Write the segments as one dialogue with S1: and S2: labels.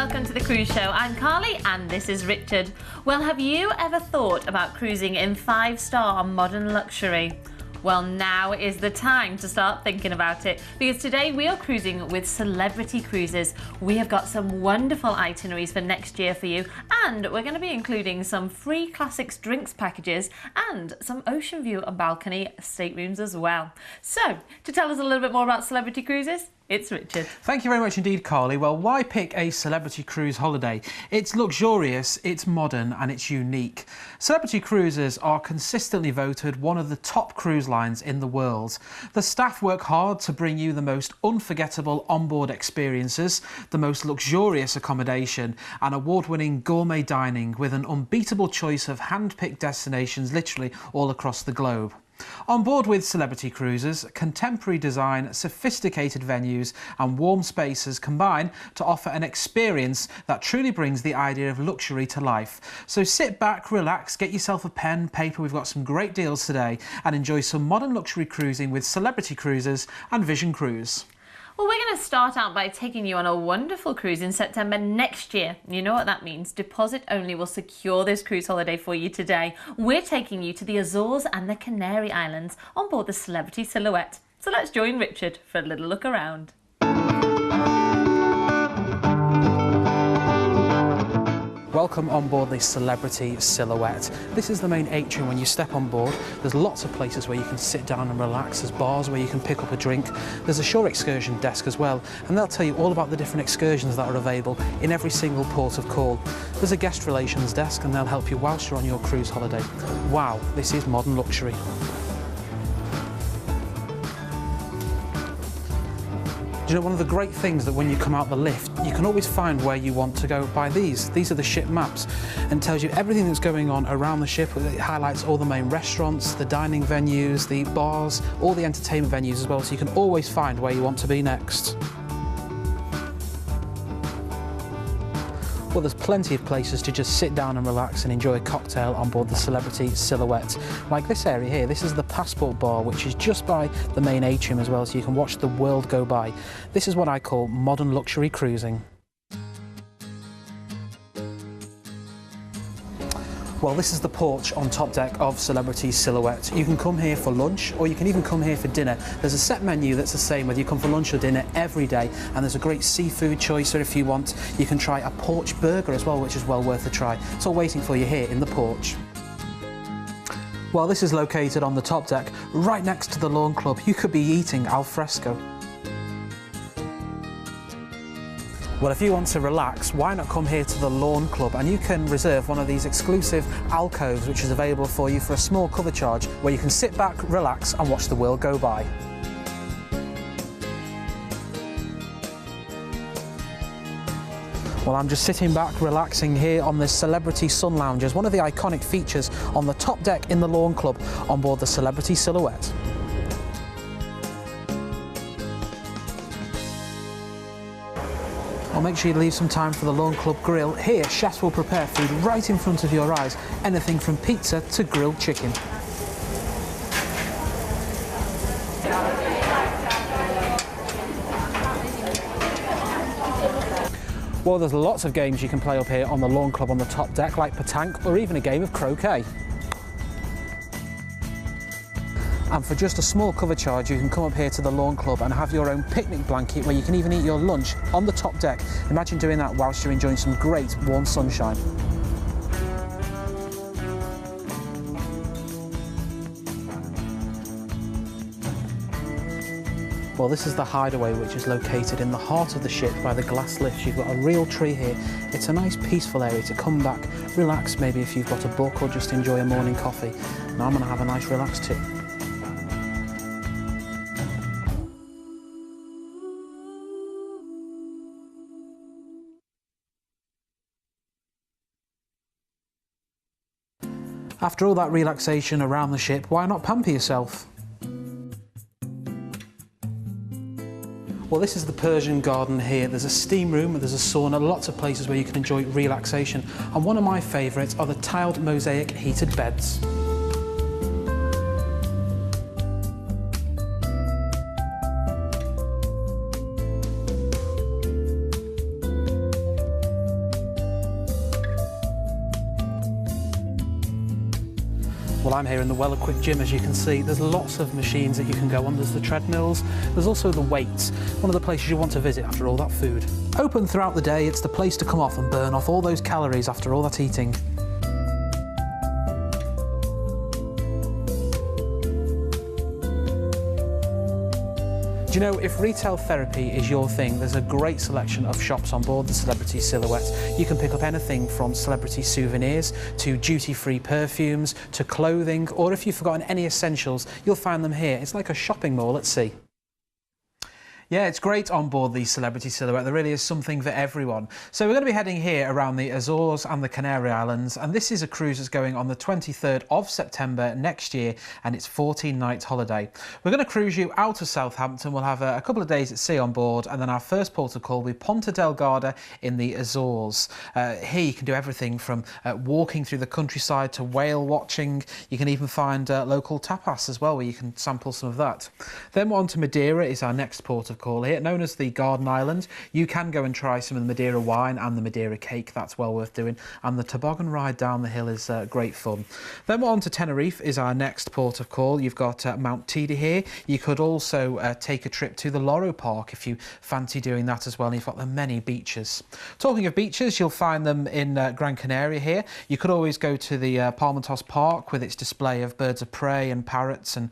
S1: welcome to the Cruise Show. I'm Carly and this is Richard. Well, have you ever thought about cruising in 5-star modern luxury? Well, now is the time to start thinking about it, because today we are cruising with Celebrity Cruises. We have got some wonderful itineraries for next year for you, and we're going to be including some free classics drinks packages and some ocean view and balcony staterooms as well. So, to tell us a little bit more about Celebrity Cruises, it's Richard.
S2: Thank you very much indeed, Carly. Well, why pick a celebrity cruise holiday? It's luxurious, it's modern and it's unique. Celebrity Cruises are consistently voted one of the top cruise lines in the world. The staff work hard to bring you the most unforgettable onboard experiences, the most luxurious accommodation and award-winning gourmet dining with an unbeatable choice of hand-picked destinations literally all across the globe. On board with Celebrity Cruises, contemporary design, sophisticated venues and warm spaces combine to offer an experience that truly brings the idea of luxury to life. So sit back, relax, get yourself a pen, paper, we've got some great deals today, and enjoy some modern luxury cruising with Celebrity Cruises and Vision Cruise.
S1: Well, we're going to start out by taking you on a wonderful cruise in September next year. You know what that means. Deposit only will secure this cruise holiday for you today. We're taking you to the Azores and the Canary Islands on board the Celebrity Silhouette. So let's join Richard for a little look around.
S2: Welcome on board the Celebrity Silhouette. This is the main atrium when you step on board. There's lots of places where you can sit down and relax. There's bars where you can pick up a drink. There's a shore excursion desk as well, and they'll tell you all about the different excursions that are available in every single port of call. There's a guest relations desk and they'll help you whilst you're on your cruise holiday. Wow, this is modern luxury. You know, one of the great things that when you come out the lift, you can always find where you want to go by these. These are the ship maps and tells you everything that's going on around the ship. It highlights all the main restaurants, the dining venues, the bars, all the entertainment venues as well, so you can always find where you want to be next. Well, there's plenty of places to just sit down and relax and enjoy a cocktail on board the Celebrity Silhouette. Like this area here, this is the Passport Bar, which is just by the main atrium as well, so you can watch the world go by. This is what I call modern luxury cruising. Well, this is the porch on top deck of Celebrity Silhouette. You can come here for lunch or you can even come here for dinner. There's a set menu that's the same whether you come for lunch or dinner every day, and there's a great seafood choice, or if you want, you can try a porch burger as well, which is well worth a try. It's all waiting for you here in the porch. Well, this is located on the top deck, right next to the Lawn Club. You could be eating al fresco. Well, if you want to relax, why not come here to the Lawn Club, and you can reserve one of these exclusive alcoves which is available for you for a small cover charge, where you can sit back, relax and watch the world go by. Well, I'm just sitting back, relaxing here on this Celebrity Sun Lounges, one of the iconic features on the top deck in the Lawn Club on board the Celebrity Silhouette. Well, make sure you leave some time for the Lawn Club Grill. Here, chefs will prepare food right in front of your eyes, anything from pizza to grilled chicken. Well, there's lots of games you can play up here on the Lawn Club on the top deck, like petanque or even a game of croquet. And for just a small cover charge, you can come up here to the Lawn Club and have your own picnic blanket where you can even eat your lunch on the top deck. Imagine doing that whilst you're enjoying some great warm sunshine. Well, this is the Hideaway, which is located in the heart of the ship by the glass lifts. You've got a real tree here. It's a nice peaceful area to come back, relax, maybe if you've got a book, or just enjoy a morning coffee. Now I'm going to have a nice relax too. After all that relaxation around the ship, why not pamper yourself? Well, this is the Persian garden here. There's a steam room, there's a sauna, lots of places where you can enjoy relaxation. And one of my favourites are the tiled mosaic heated beds. Well, I'm here in the well-equipped gym, as you can see. There's lots of machines that you can go on. There's the treadmills, there's also the weights, one of the places you want to visit after all that food. Open throughout the day, it's the place to come off and burn off all those calories after all that eating. Do you know, if retail therapy is your thing, there's a great selection of shops on board the Celebrity Silhouette. You can pick up anything from celebrity souvenirs to duty-free perfumes to clothing, or if you've forgotten any essentials, you'll find them here. It's like a shopping mall at sea. Yeah, it's great on board the Celebrity Silhouette. There really is something for everyone. So we're going to be heading here around the Azores and the Canary Islands, and this is a cruise that's going on the 23rd of September next year, and it's 14-night holiday. We're going to cruise you out of Southampton. We'll have a couple of days at sea on board, and then our first port of call will be Ponta Delgada in the Azores. Here you can do everything from walking through the countryside to whale watching. You can even find local tapas as well, where you can sample some of that. Then we're on to Madeira, is our next port of call here, known as the Garden Island. You can go and try some of the Madeira wine and the Madeira cake. That's well worth doing. And the toboggan ride down the hill is great fun. Then we're on to Tenerife, is our next port of call. You've got Mount Teide here. You could also take a trip to the Loro Park if you fancy doing that as well. And you've got the many beaches. Talking of beaches, you'll find them in Gran Canaria here. You could always go to the Palmatos Park with its display of birds of prey and parrots and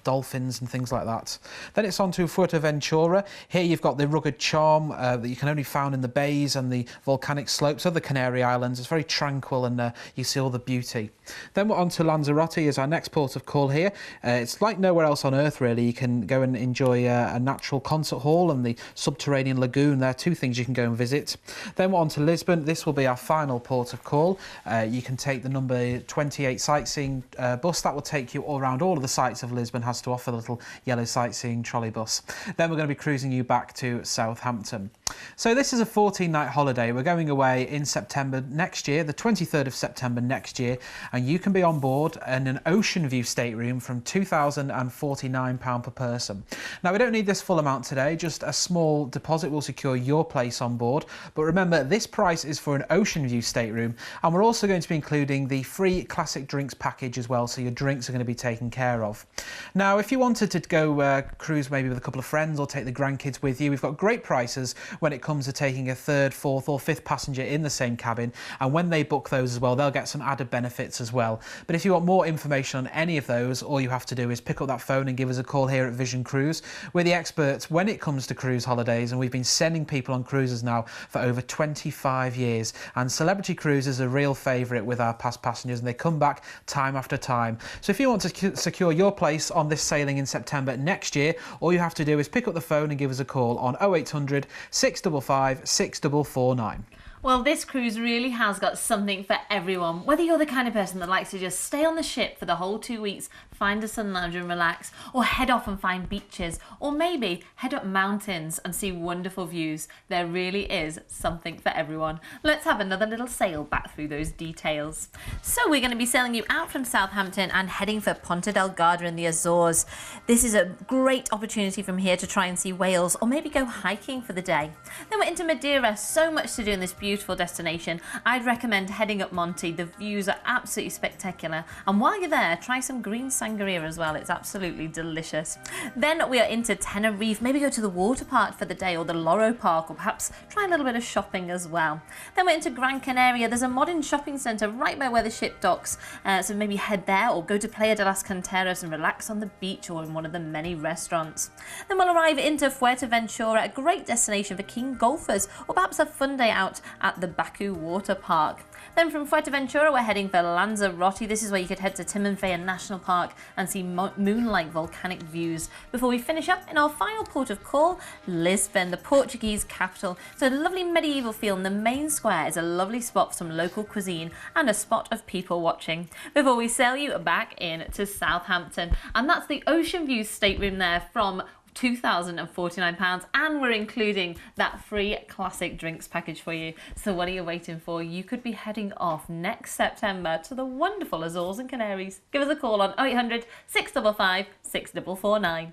S2: dolphins and things like that. Then it's on to Fuerteventura. Here you've got the rugged charm that you can only find in the bays and the volcanic slopes of the Canary Islands. It's very tranquil and you see all the beauty. Then we're on to Lanzarote as our next port of call here. It's like nowhere else on earth really. You can go and enjoy a natural concert hall and the subterranean lagoon. There are two things you can go and visit. Then we're on to Lisbon. This will be our final port of call. You can take the number 28 sightseeing bus. That will take you all around all of the sites of Lisbon, has to offer the little yellow sightseeing trolley bus. Then we're going to be cruising you back to Southampton. So this is a 14-night holiday. We're going away in September next year, the 23rd of September next year, and you can be on board in an ocean view stateroom from £2,049 per person. Now, we don't need this full amount today, just a small deposit will secure your place on board. But remember, this price is for an ocean view stateroom, and we're also going to be including the free classic drinks package as well, so your drinks are going to be taken care of. Now, if you wanted to go cruise maybe with a couple of friends or take the grandkids with you, we've got great prices when it comes to taking a third, fourth or fifth passenger in the same cabin, and when they book those as well, they'll get some added benefits as well. But if you want more information on any of those, all you have to do is pick up that phone and give us a call here at Vision Cruise. We're the experts when it comes to cruise holidays, and we've been sending people on cruises now for over 25 years, and Celebrity Cruise is a real favourite with our past passengers, and they come back time after time. So if you want to secure your place on this sailing in September next year, all you have to do is pick up the phone and give us a call on 0800 655 6449.
S1: Well, this cruise really has got something for everyone. Whether you're the kind of person that likes to just stay on the ship for the whole 2 weeks, find a sun lounge and relax, or head off and find beaches, or maybe head up mountains and see wonderful views, there really is something for everyone. Let's have another little sail back through those details. So we're going to be sailing you out from Southampton and heading for Ponta Delgada in the Azores. This is a great opportunity from here to try and see whales, or maybe go hiking for the day. Then we're into Madeira, so much to do in this beautiful destination. I'd recommend heading up Monte. The views are absolutely spectacular, and while you're there, try some green sangria as well. It's absolutely delicious. Then we are into Tenerife. Maybe go to the water park for the day, or the Loro Park, or perhaps try a little bit of shopping as well. Then we're into Gran Canaria. There's a modern shopping centre right by where the ship docks, so maybe head there, or go to Playa de las Canteras and relax on the beach or in one of the many restaurants. Then we'll arrive into Fuerteventura, a great destination for keen golfers, or perhaps a fun day out at the Baku Water Park. Then from Fuerteventura, we're heading for Lanzarote. This is where you could head to Timanfaya National Park and see moonlight volcanic views. Before we finish up in our final port of call, Lisbon, the Portuguese capital. So a lovely medieval feel, and the main square is a lovely spot for some local cuisine and a spot of people watching. Before we sail you back in to Southampton, and that's the Ocean View stateroom there from £2,049, and we're including that free classic drinks package for you. So what are you waiting for? You could be heading off next September to the wonderful Azores and Canaries. Give us a call on 0800 655 6449.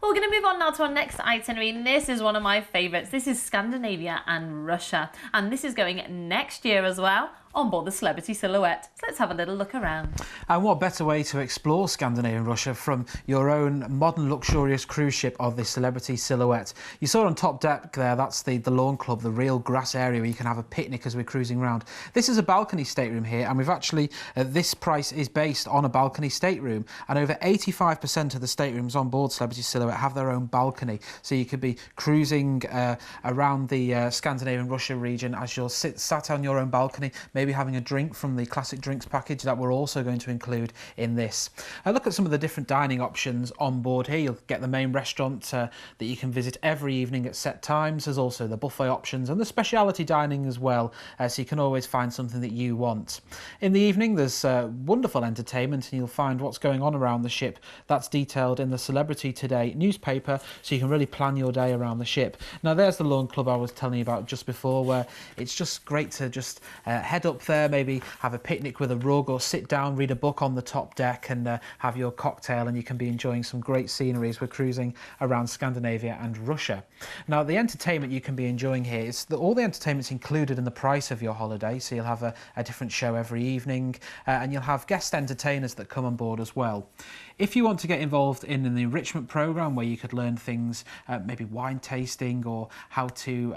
S1: Well, we're going to move on now to our next itinerary, and this is one of my favourites. This is Scandinavia and Russia, and this is going next year as well, on board the Celebrity Silhouette. So let's have a little look around.
S2: And what better way to explore Scandinavian Russia from your own modern luxurious cruise ship of the Celebrity Silhouette. You saw on top deck there, that's the lawn club, the real grass area where you can have a picnic as we're cruising around. This is a balcony stateroom here, and we've actually, this price is based on a balcony stateroom, and over 85% of the staterooms on board Celebrity Silhouette have their own balcony. So you could be cruising around the Scandinavian Russia region as you're sat on your own balcony, maybe having a drink from the classic drinks package that we're also going to include in this. Look at some of the different dining options on board here. You'll get the main restaurant that you can visit every evening at set times. There's also the buffet options and the speciality dining as well, so you can always find something that you want. In the evening there's wonderful entertainment, and you'll find what's going on around the ship. That's detailed in the Celebrity Today newspaper, so you can really plan your day around the ship. Now there's the lawn club I was telling you about just before, where it's just great to just head up there, maybe have a picnic with a rug, or sit down, read a book on the top deck, and have your cocktail, and you can be enjoying some great scenery as we're cruising around Scandinavia and Russia. Now the entertainment you can be enjoying here is all the entertainment's included in the price of your holiday, so you'll have a different show every evening, and you'll have guest entertainers that come on board as well. If you want to get involved in an enrichment program where you could learn things, maybe wine tasting, or how to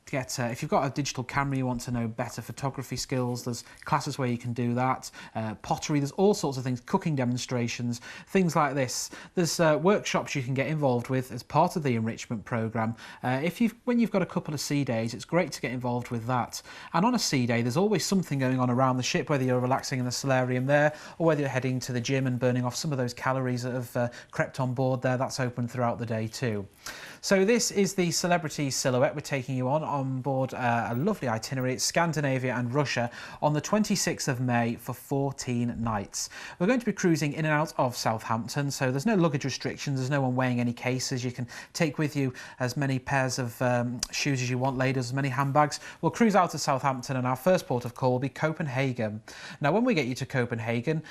S2: if you've got a digital camera, you want to know better photography skills, there's classes where you can do that. Pottery, there's all sorts of things, cooking demonstrations, things like this. There's workshops you can get involved with as part of the enrichment program. When you've got a couple of sea days, it's great to get involved with that. And on a sea day, there's always something going on around the ship, whether you're relaxing in the solarium there, or whether you're heading to the gym and burning off some of those calories that have crept on board there. That's open throughout the day too. So this is the Celebrity Silhouette. We're taking you on board a lovely itinerary. It's Scandinavia and Russia on the 26th of May for 14 nights. We're going to be cruising in and out of Southampton, so there's no luggage restrictions, there's no one weighing any cases. You can take with you as many pairs of shoes as you want, ladies, as many handbags. We'll cruise out of Southampton, and our first port of call will be Copenhagen. Now when we get you to Copenhagen,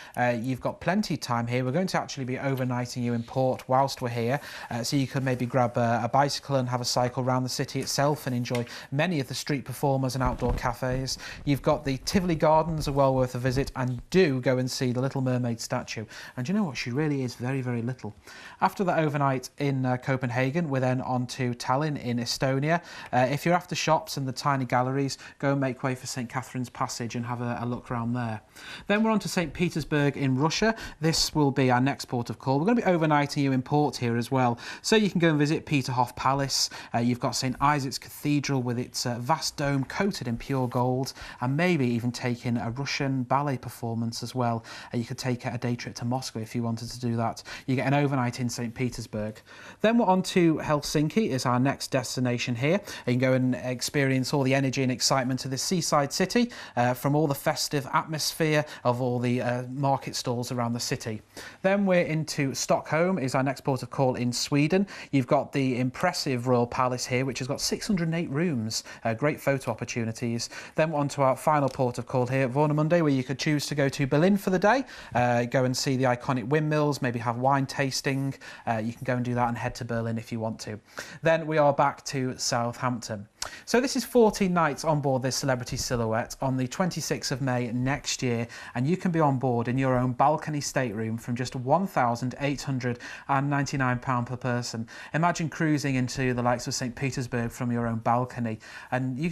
S2: you've got plenty of time here. We're going to actually be overnighting you in port whilst we're here, so you could maybe grab a bicycle and have a cycle around the city itself and enjoy many of the street performers and outdoor cafes. You've got the Tivoli Gardens, are well worth a visit, and do go and see the Little Mermaid statue. And you know what, she really is very, very little. After that overnight in Copenhagen, we're then on to Tallinn in Estonia. If you're after shops and the tiny galleries, go and make way for St. Catherine's Passage and have a look around there. Then we're on to St. Petersburg in Russia. This will be our next port of call. We're going to be overnighting you in port here as well, so you can go and visit Peterhof Palace. You've got St. Isaac's Cathedral with its vast dome coated in pure gold, and maybe even take in a Russian ballet performance as well. You could take a day trip to Moscow if you wanted to do that. You get an overnight in St. Petersburg. Then we're on to Helsinki is our next destination here. You can go and experience all the energy and excitement of this seaside city, from all the festive atmosphere of all the market stalls around the city. Then we're into Stockholm is our next port of call in Sweden. You've got the impressive Royal Palace here, which has got 608 rooms, great photo opportunities. Then we're on to our final port of call here at Warnemünde, where you could choose to go to Berlin for the day, go and see the iconic windmills, maybe have wine tasting. You can go and do that and head to Berlin if you want to. Then we are back to Southampton. So this is 14 nights on board this Celebrity Silhouette on the 26th of May next year, and you can be on board in your own balcony stateroom from just £1,899 per person. Imagine cruising into the likes of St. Petersburg from your own balcony, and you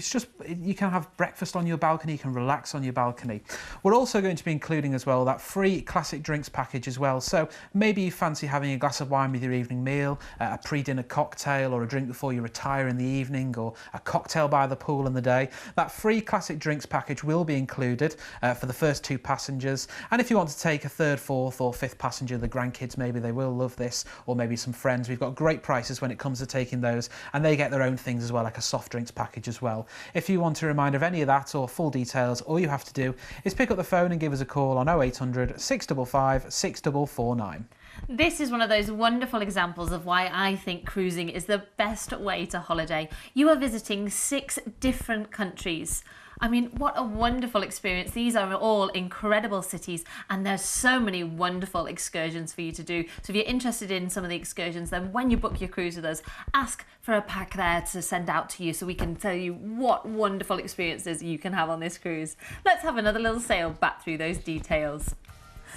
S2: can have breakfast on your balcony, you can relax on your balcony. We're also going to be including as well that free classic drinks package as well, so maybe you fancy having a glass of wine with your evening meal, a pre-dinner cocktail, or a drink before you retire in the evening, or a cocktail by the pool in the day. That free classic drinks package will be included for the first 2 passengers, and if you want to take a 3rd, 4th or 5th passenger, the grandkids, maybe they will love this, or maybe some friends, we've got great prices when it comes to taking those, and they get their own things as well, like a soft drinks package as well. If you want a reminder of any of that or full details, all you have to do is pick up the phone and give us a call on 0800 655 6449.
S1: This is one of those wonderful examples of why I think cruising is the best way to holiday. You are visiting 6 different countries. I mean, what a wonderful experience. These are all incredible cities, and there's so many wonderful excursions for you to do. So if you're interested in some of the excursions, then when you book your cruise with us, ask for a pack there to send out to you so we can tell you what wonderful experiences you can have on this cruise. Let's have another little sail back through those details.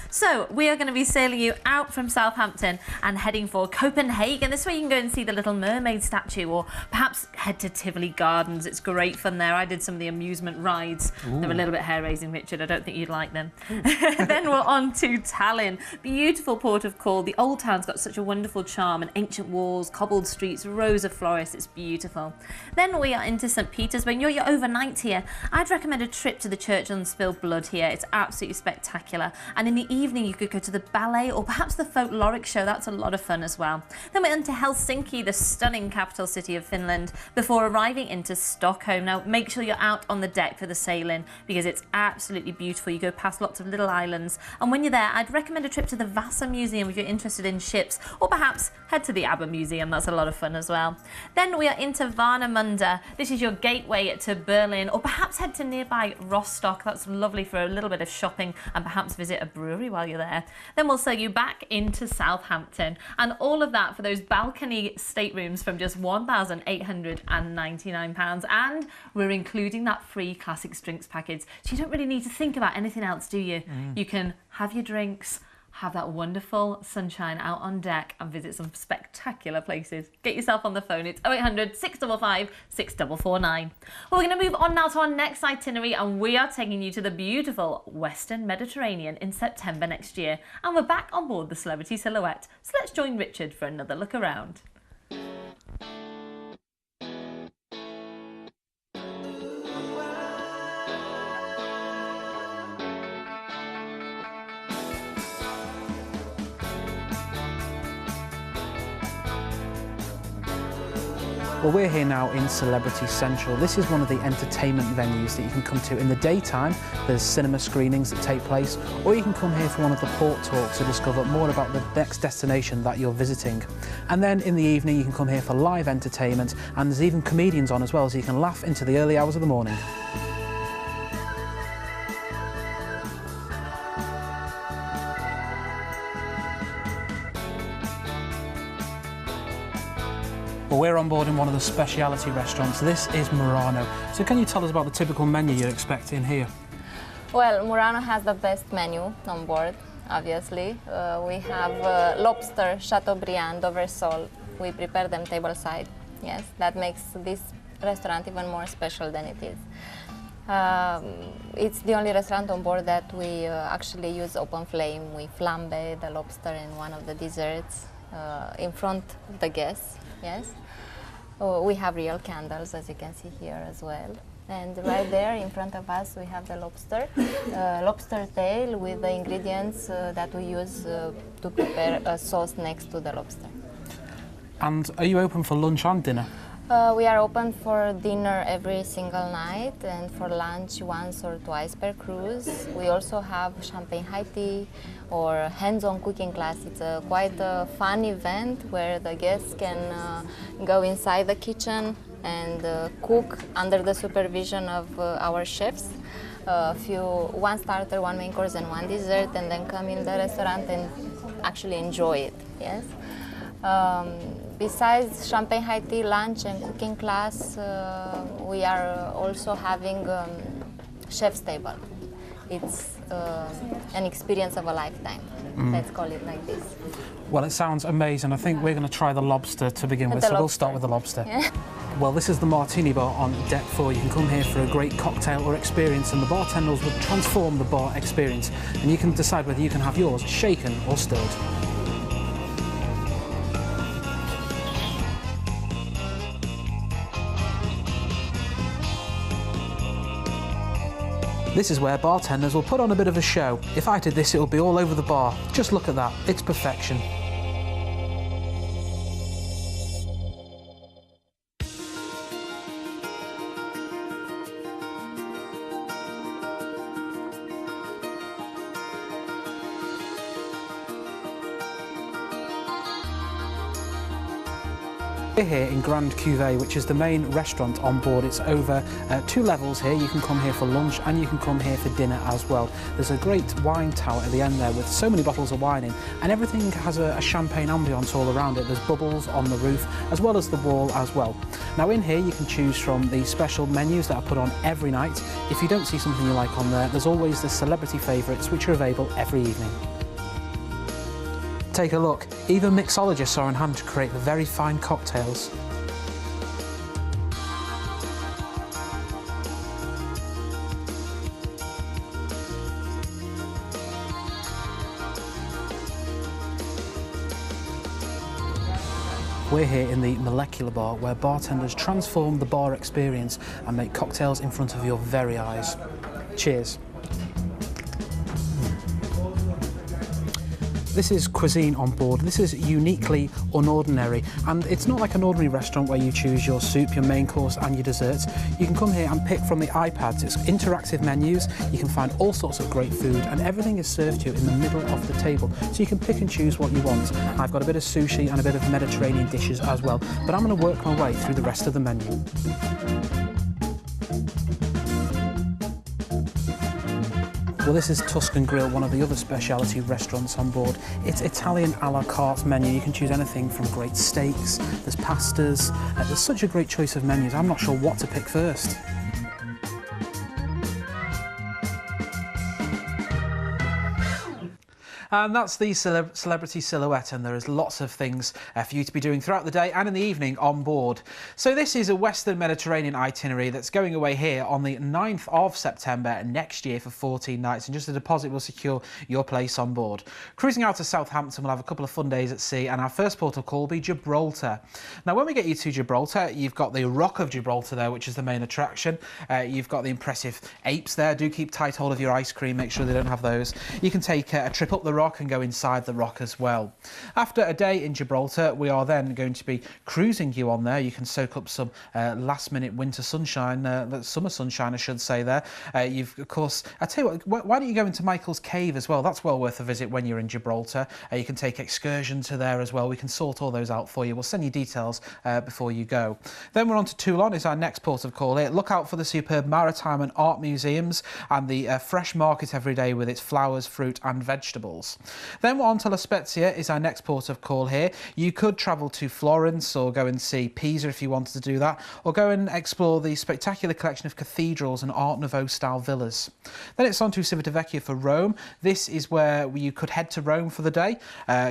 S1: So we are going to be sailing you out from Southampton and heading for Copenhagen. This way you can go and see the Little Mermaid statue, or perhaps head to Tivoli Gardens. It's great fun there. I did some of the amusement rides. Ooh. They're a little bit hair-raising, Richard. I don't think you'd like them. Then we're on to Tallinn. Beautiful port of call. The old town's got such a wonderful charm, and ancient walls, cobbled streets, rows of florists. It's beautiful. Then we are into St. Petersburg. You're overnight here. I'd recommend a trip to the Church on Spilled Blood here. It's absolutely spectacular. And in the evening you could go to the ballet or perhaps the folkloric show. That's a lot of fun as well. Then we're into Helsinki, the stunning capital city of Finland, before arriving into Stockholm. Now make sure you're out on the deck for the sailing because it's absolutely beautiful. You go past lots of little islands, and when you're there I'd recommend a trip to the Vasa Museum if you're interested in ships, or perhaps head to the ABBA Museum. That's a lot of fun as well. Then we are into Warnemünde. This is your gateway to Berlin, or perhaps head to nearby Rostock. That's lovely for a little bit of shopping and perhaps visit a brewery while you're there. Then we'll sail you back into Southampton, and all of that for those balcony staterooms from just £1,899, and we're including that free classics drinks package, so you don't really need to think about anything else, do you? You can have your drinks, have that wonderful sunshine out on deck, and visit some spectacular places. Get yourself on the phone. It's 0800 655 6449. Well, we're going to move on now to our next itinerary, and we are taking you to the beautiful Western Mediterranean in September next year. And we're back on board the Celebrity Silhouette. So let's join Richard for another look around.
S2: Well, we're here now in Celebrity Central. This is one of the entertainment venues that you can come to in the daytime. There's cinema screenings that take place, or you can come here for one of the port talks to discover more about the next destination that you're visiting. And then in the evening you can come here for live entertainment, and there's even comedians on as well, so you can laugh into the early hours of the morning. Well, we're on board in one of the speciality restaurants. This is Murano. So can you tell us about the typical menu you'd expect in here?
S3: Well, Murano has the best menu on board, obviously. We have lobster, Chateaubriand, over sole. We prepare them tableside. Yes, that makes this restaurant even more special than it is. It's the only restaurant on board that we actually use open flame. We flambe the lobster in one of the desserts in front of the guests. Yes, we have real candles, as you can see here as well. And right there in front of us we have the lobster tail with the ingredients that we use to prepare a sauce next to the lobster.
S2: And are you open for lunch and dinner?
S3: We are open for dinner every single night, and for lunch once or twice per cruise. We also have champagne high tea or hands-on cooking class. It's quite a fun event where the guests can go inside the kitchen and cook under the supervision of our chefs. One starter, one main course and one dessert, and then come in the restaurant and actually enjoy it. Yes. Besides champagne high tea, lunch and cooking class, we are also having chef's table. It's an experience of a lifetime. Let's call it like this.
S2: Well, it sounds amazing. I think we're going to try the lobster to begin with, so we'll start with the lobster. Yeah. Well, this is the Martini Bar on Deck 4. You can come here for a great cocktail or experience, and the bartenders will transform the bar experience, and you can decide whether you can have yours shaken or stirred. This is where bartenders will put on a bit of a show. If I did this, it would be all over the bar. Just look at that, it's perfection. We're here in Grand Cuvée, which is the main restaurant on board. It's over 2 levels here. You can come here for lunch and you can come here for dinner as well. There's a great wine tower at the end there with so many bottles of wine in, and everything has a champagne ambience all around it. There's bubbles on the roof as well as the wall as well. Now in here you can choose from the special menus that are put on every night. If you don't see something you like on there, there's always the celebrity favourites which are available every evening. Take a look, even mixologists are on hand to create the very fine cocktails. We're here in the Molecular Bar, where bartenders transform the bar experience and make cocktails in front of your very eyes. Cheers. This is cuisine on board. This is uniquely unordinary, and it's not like an ordinary restaurant where you choose your soup, your main course and your desserts. You can come here and pick from the iPads. It's interactive menus. You can find all sorts of great food, and everything is served to you in the middle of the table, so you can pick and choose what you want. I've got a bit of sushi and a bit of Mediterranean dishes as well, but I'm going to work my way through the rest of the menu. Well, this is Tuscan Grill, one of the other specialty restaurants on board. It's Italian a la carte menu. You can choose anything from great steaks, there's pastas, there's such a great choice of menus. I'm not sure what to pick first. And that's the Celebrity Silhouette, and there is lots of things for you to be doing throughout the day and in the evening on board. So this is a Western Mediterranean itinerary that's going away here on the 9th of September next year for 14 nights, and just a deposit will secure your place on board. Cruising out to Southampton, we'll have a couple of fun days at sea, and our first port of call will be Gibraltar. Now when we get you to Gibraltar, you've got the Rock of Gibraltar there, which is the main attraction. You've got the impressive apes there. Do keep tight hold of your ice cream, make sure they don't have those. You can take a trip up the rock and go inside the rock as well. After a day in Gibraltar, we are then going to be cruising you on there. You can soak up some last minute winter sunshine, summer sunshine I should say there. You've of course, I tell you what, why don't you go into Michael's Cave as well? That's well worth a visit when you're in Gibraltar. You can take excursion to there as well. We can sort all those out for you. We'll send you details before you go. Then we're on to Toulon, is our next port of call here. Look out for the superb maritime and art museums and the fresh market every day with its flowers, fruit and vegetables. Then we're on to La Spezia, is our next port of call here. You could travel to Florence or go and see Pisa if you wanted to do that, or go and explore the spectacular collection of cathedrals and Art Nouveau style villas. Then it's on to Civitavecchia for Rome. This is where you could head to Rome for the day,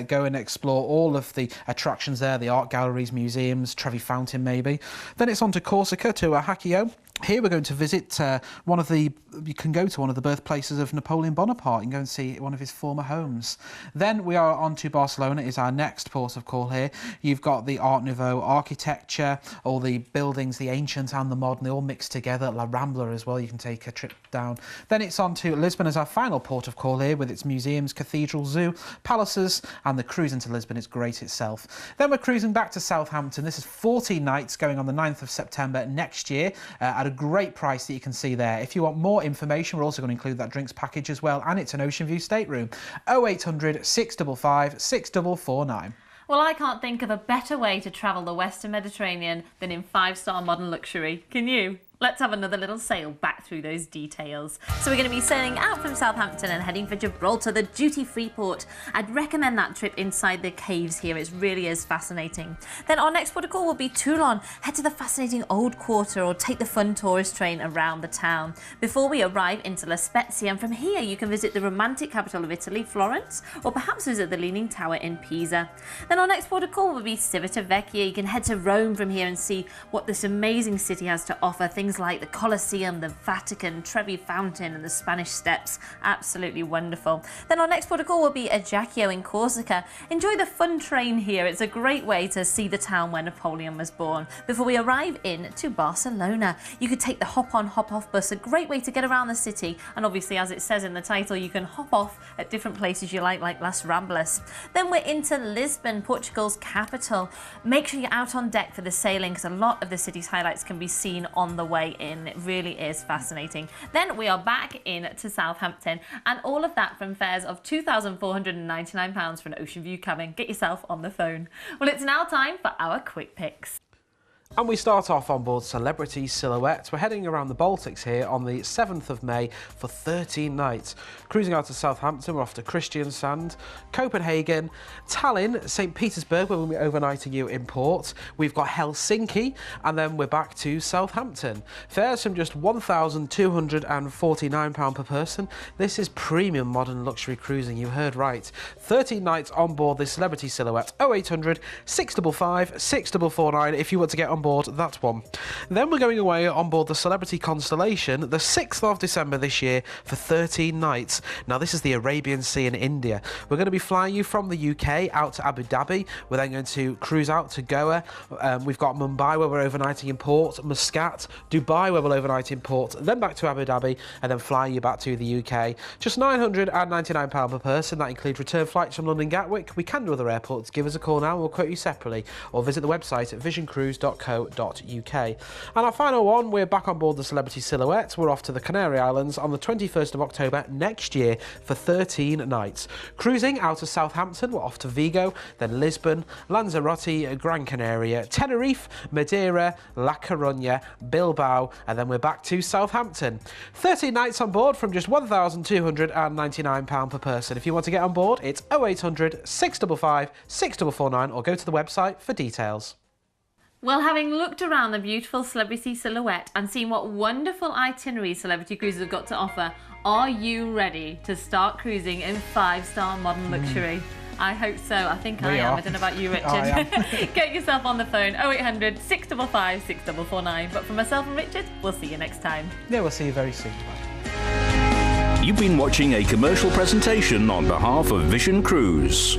S2: go and explore all of the attractions there, the art galleries, museums, Trevi Fountain maybe. Then it's on to Corsica, to Ajaccio. Here we're going to visit you can go to one of the birthplaces of Napoleon Bonaparte. You can go and see one of his former homes. Then we are on to Barcelona, is our next port of call here. You've got the Art Nouveau architecture, all the buildings, the ancient and the modern, they all mixed together. La Rambla as well, you can take a trip down. Then it's on to Lisbon as our final port of call here, with its museums, cathedral, zoo, palaces, and the cruise into Lisbon is great itself. Then we're cruising back to Southampton. This is 14 nights going on the 9th of September next year at a great price that you can see there. If you want more information, we're also going to include that drinks package as well, and it's an ocean view stateroom. 0800 655 6449.
S1: Well, I can't think of a better way to travel the Western Mediterranean than in 5-star modern luxury. Can you? Let's have another little sail back through those details. So we're going to be sailing out from Southampton and heading for Gibraltar, the duty-free port. I'd recommend that trip inside the caves here. It really is fascinating. Then our next port of call will be Toulon. Head to the fascinating old quarter or take the fun tourist train around the town before we arrive into La Spezia. And from here you can visit the romantic capital of Italy, Florence, or perhaps visit the Leaning Tower in Pisa. Then our next port of call will be Civitavecchia. You can head to Rome from here and see what this amazing city has to offer. Things like the Colosseum, the Vatican, Trevi Fountain and the Spanish Steps. Absolutely wonderful. Then our next port of call will be Ajaccio in Corsica. Enjoy the fun train here. It's a great way to see the town where Napoleon was born. Before we arrive in to Barcelona, you could take the hop-on, hop-off bus, a great way to get around the city, and obviously, as it says in the title, you can hop off at different places you like Las Ramblas. Then we're into Lisbon, Portugal's capital. Make sure you're out on deck for the sailing, because a lot of the city's highlights can be seen on the way in. It really is fascinating. Then we are back in to Southampton, and all of that from fares of £2,499 for an ocean view cabin. Get yourself on the phone. Well, it's now time for our quick picks.
S2: And we start off on board Celebrity Silhouette. We're heading around the Baltics here on the 7th of May for 13 nights. Cruising out to Southampton, we're off to Kristiansand, Copenhagen, Tallinn, St. Petersburg, where we'll be overnighting you in port. We've got Helsinki, and then we're back to Southampton. Fares from just £1,249 per person. This is premium modern luxury cruising, you heard right. 13 nights on board the Celebrity Silhouette. 0800 655 6449 if you want to get on board that one. Then we're going away on board the Celebrity Constellation the 6th of December this year for 13 nights. Now this is the Arabian Sea in India. We're going to be flying you from the UK out to Abu Dhabi. We're then going to cruise out to Goa. We've got Mumbai where we're overnighting in port, Muscat, Dubai where we'll overnight in port, then back to Abu Dhabi and then fly you back to the UK. Just £999 per person. That includes return flights from London Gatwick. We can do other airports. Give us a call now and we'll quote you separately, or visit the website at visioncruise.co.uk. And our final one, we're back on board the Celebrity Silhouette. We're off to the Canary Islands on the 21st of October next year for 13 nights. Cruising out of Southampton, we're off to Vigo, then Lisbon, Lanzarote, Gran Canaria, Tenerife, Madeira, La Coruña, Bilbao, and then we're back to Southampton. 13 nights on board from just £1,299 per person. If you want to get on board, it's 0800 655 6449 or go to the website for details.
S1: Well, having looked around the beautiful Celebrity Silhouette and seen what wonderful itineraries Celebrity Cruises have got to offer, are you ready to start cruising in 5-star modern luxury? I hope so. I think I am. I don't know about you, Richard. Get yourself on the phone, 0800 655 6449. But for myself and Richard, we'll see you next time.
S2: Yeah, we'll see you very soon.
S4: You've been watching a commercial presentation on behalf of Vision Cruise.